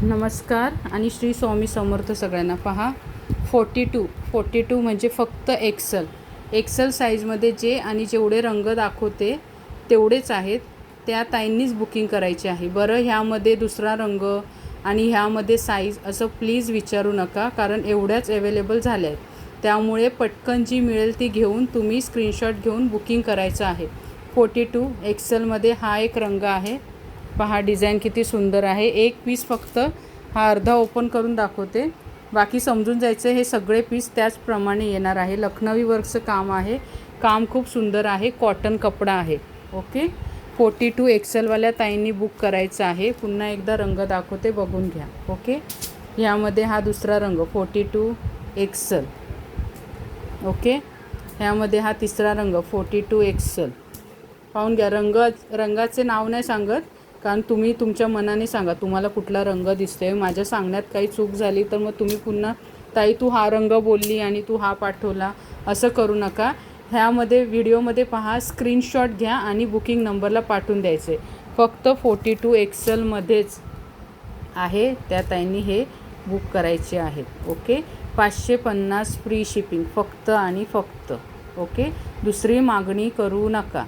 नमस्कार आणि श्री स्वामी समर्थ सगळ्यांना. पहा 42 म्हणजे फक्त एक्सल साईजमध्ये जे आणि जेवढे रंग दाखवते तेवढेच आहेत. त्या ताईंनीच बुकिंग करायची आहे. बरं, ह्यामध्ये दुसरा रंग आणि ह्यामध्ये साईज असं प्लीज विचारू नका, कारण एवढ्याच अवेलेबल झाल्या आहेत. त्यामुळे पटकन जी मिळेल ती घेऊन तुम्ही स्क्रीनशॉट घेऊन बुकिंग करायचं आहे. 42 एक्सेलमध्ये हा एक रंग आहे. पहा डिझाईन किती सुंदर आहे. एक पीस फक्त हा अर्धा ओपन करून दाखवते, बाकी समजून जायचं. हे सगळे पीस त्याचप्रमाणे येणार आहे. लखनवी वर्कचं काम आहे. काम खूप सुंदर आहे. कॉटन कपडा आहे. ओके, 42 एक्सेलवाल्या ताईंनी बुक करायचं आहे. पुन्हा एकदा रंग दाखवते, बघून घ्या. ओके, ह्यामध्ये हा दुसरा रंग 42 एक्सेल. ओके, ह्यामध्ये हा तिसरा रंग 42 एक्सेल. पाहून घ्या. रंगाचे नाव नाही सांगत, कारण तुम्ही तुमच्या मनाने सांगा तुम्हाला कुठला रंग दिसतोय. माझ्या सांगण्यात काही चूक झाली तर मग तुम्ही पुन्हा ताई तू हा रंग बोलली आणि तू हा पाठवला असं करू नका. ह्यामध्ये व्हिडिओमध्ये पहा, स्क्रीनशॉट घ्या आणि बुकिंग नंबरला पाठवून द्यायचे. फक्त 42 एक्सेलमध्येच आहे. त्या ताईंनी हे बुक करायचे आहेत. ओके, 550 फ्री शिपिंग फक्त आणि फक्त. ओके, दुसरी मागणी करू नका.